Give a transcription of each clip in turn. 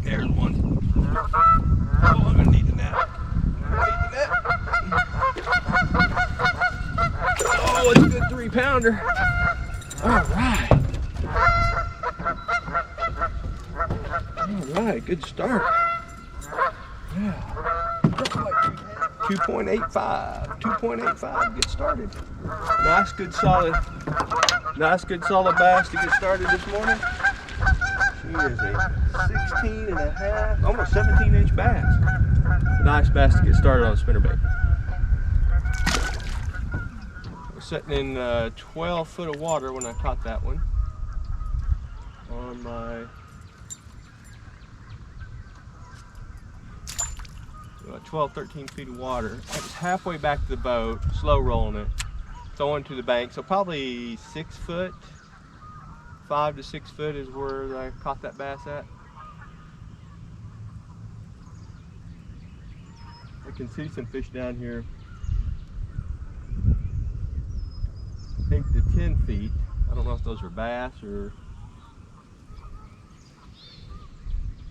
There's one. Oh, I'm gonna need the net. Oh, it's a good 3-pounder. All right. All right, good start. Yeah. 2.85. Get started. Nice, good solid bass to get started this morning. She is a 16 and a half, almost 17-inch bass. Nice bass to get started on a spinnerbait. We're sitting in 12 foot of water when I caught that one on my 12, 13 feet of water. I was halfway back to the boat, slow rolling it, throwing to the bank. So probably 6 foot, 5 to 6 foot is where I caught that bass at. I can see some fish down here 8 to 10 feet. I don't know if those are bass or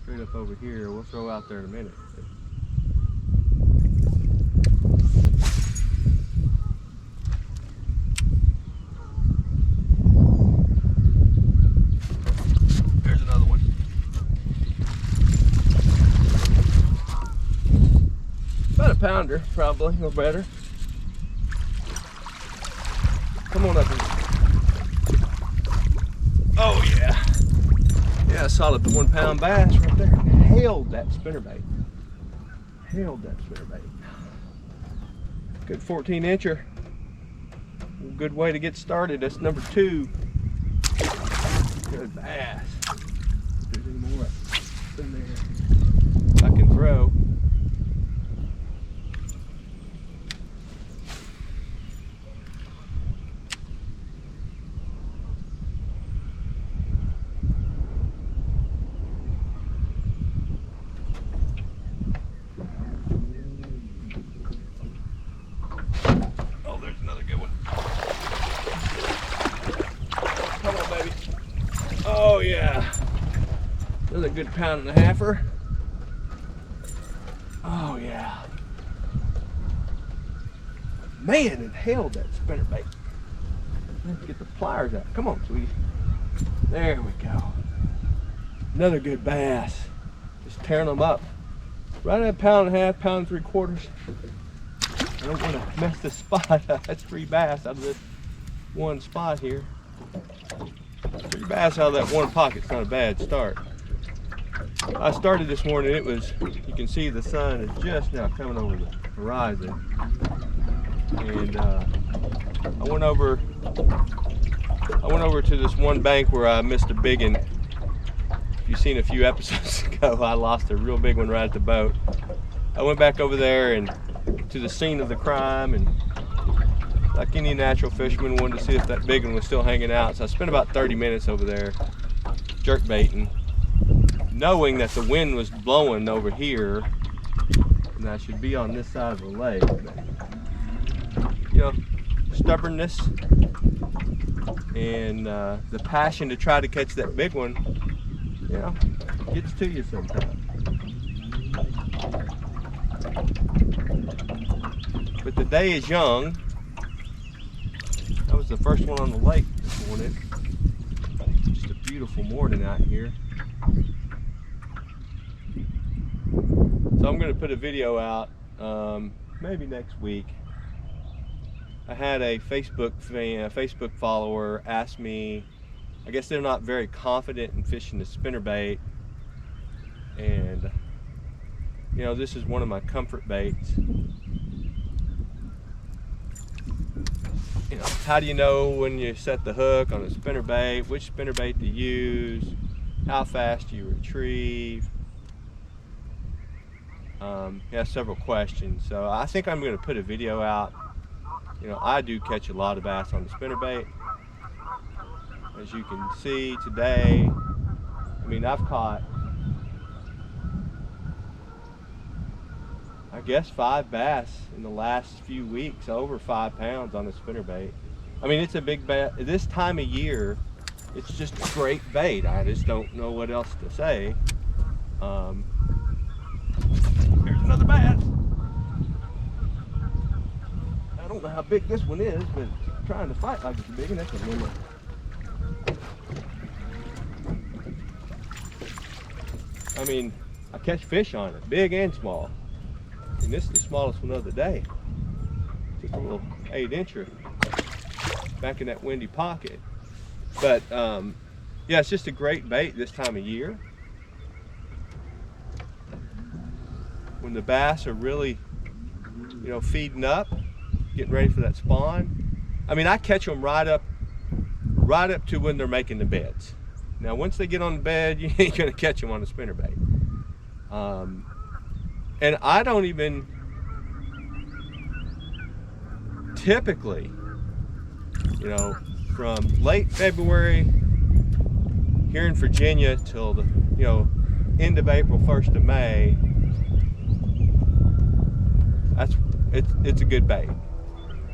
straight up over here. We'll throw out there in a minute. There's another one. About a pounder, probably, or better. Come on up here. Oh yeah. Yeah, solid 1 pound bass right there. Hailed that spinnerbait. Good 14-incher. Good way to get started. That's number 2. Good bass. If there's any more in there I can throw. Oh yeah, another good 1.5 pounds. Oh yeah, man, it held that spinnerbait. Let's get the pliers out. Come on, sweetie. There we go. Another good bass. Just tearing them up. Right at 1.5 pounds, 1.75 pounds. I don't want to mess this spot up. That's 3 bass out of this one spot here. 3 bass out of that one pocket's not a bad start. I started this morning, it was, you can see the sun is just now coming over the horizon. And I went over to this one bank where I missed a big one. If you've seen a few episodes ago, I lost a real big one right at the boat. I went back over there and to the scene of the crime, and like any natural fisherman, wanted to see if that big one was still hanging out. So I spent about 30 minutes over there jerk baiting, knowing that the wind was blowing over here and I should be on this side of the lake. But, you know, stubbornness and the passion to try to catch that big one, you know, gets to you sometimes. But the day is young. That was the first one on the lake this morning. Just a beautiful morning out here. So I'm going to put a video out maybe next week. I had a Facebook follower ask me, I guess they're not very confident in fishing the spinnerbait, and you know, this is one of my comfort baits. You know, how do you know when you set the hook on a spinnerbait, which spinnerbait to use, how fast you retrieve? He has several questions, so I think I'm going to put a video out. You know, I do catch a lot of bass on the spinnerbait. As you can see today, I mean, I've caught, I guess, 5 bass in the last few weeks, over 5 pounds on the spinnerbait. I mean, it's a big bait. This time of year, it's just a great bait. I just don't know what else to say. Here's another bass. I don't know how big this one is, but it's trying to fight like it's a big one. That's a limit. I mean, I catch fish on it, big and small. And this is the smallest one of the day. Just a little 8-incher back in that windy pocket. But yeah, it's just a great bait this time of year, when the bass are really, you know, feeding up, getting ready for that spawn. I mean, I catch them right up to when they're making the beds. Now, once they get on the bed, you ain't gonna catch them on a spinnerbait. And I don't even typically, you know, from late February here in Virginia till the, you know, end of April, 1st of May, it's a good bait.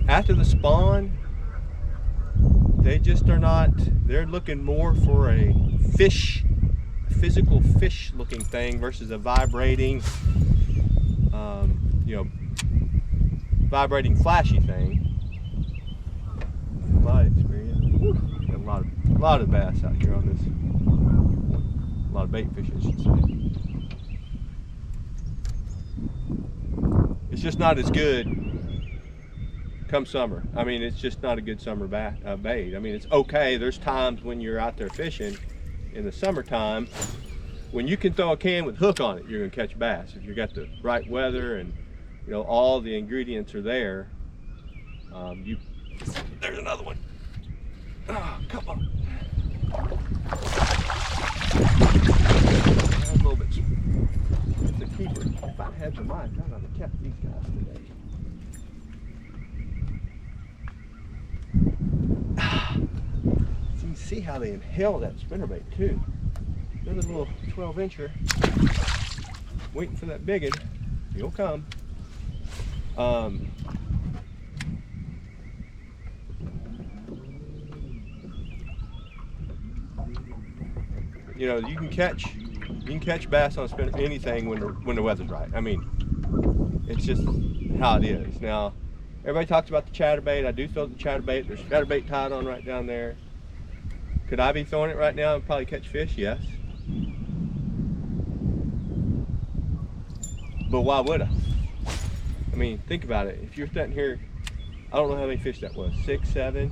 After the spawn, they just are not, they're looking more for a fish, a physical fish looking thing versus a vibrating, you know, vibrating flashy thing. A lot of experience. Got a lot of bass out here on this. A lot of bait fish, I should say. It's just not as good come summer. I mean, it's just not a good summer bait. I mean, it's okay. There's times when you're out there fishing in the summertime when you can throw a can with hook on it, you're gonna catch bass. If you got the right weather and, you know, all the ingredients are there. There's another one. Oh, come on. A little bit. It's a keeper. If I had some mine, I would have kept these guys today. So you can see how they inhale that spinnerbait too. Another little 12-incher. Waiting for that big one. He'll come. You know, you can catch bass on anything when the weather's right. I mean, it's just how it is. Now, everybody talks about the chatterbait. I do throw the chatterbait. There's chatterbait tied on right down there. Could I be throwing it right now and probably catch fish? Yes. But why would I? I mean, think about it. If you're sitting here, I don't know how many fish that was, 6, 7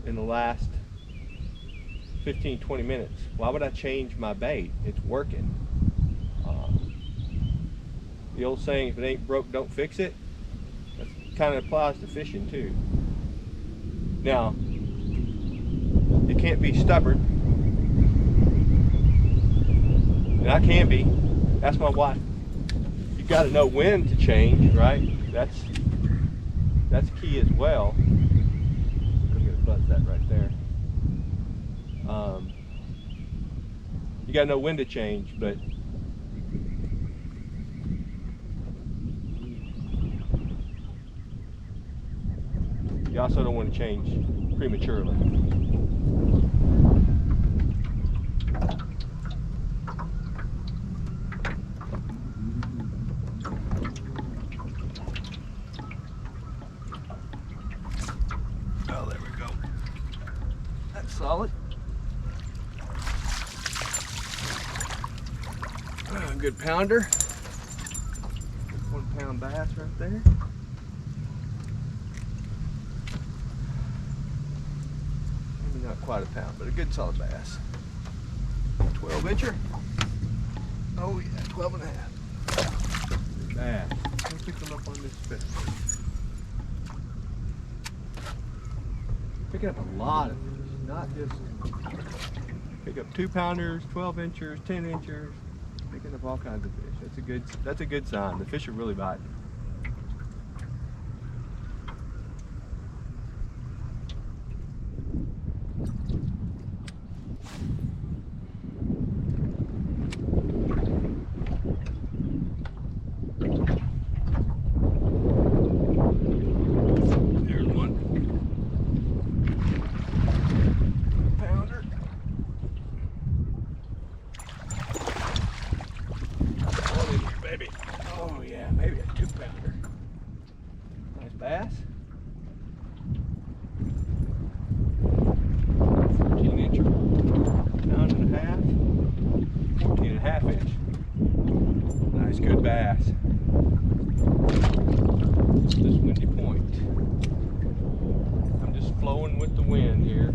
in the last 15, 20 minutes. Why would I change my bait? It's working. The old saying, if it ain't broke, don't fix it, that kind of applies to fishing too. Now, you can't be stubborn, and I can be. That's my wife. You got to know when to change, right? That's key as well. I'm gonna buzz that right there. You got to know when to change, but you also don't want to change prematurely. Oh, there we go. That's solid. Good pounder. Good 1 pound bass right there. Maybe not quite a pound, but a good solid bass. 12-incher. Oh yeah, 12 and a half. Good bass. Let's pick them up on this spit. Picking up a lot of fish, not just pick up 2-pounders, 12-inchers, 10-inchers. Picking up all kinds of fish. That's a good sign. The fish are really biting. There's one. Pounder. bass. 14-incher, pound and a half, 14.5 inch. Nice, good bass. This windy point. I'm just flowing with the wind here.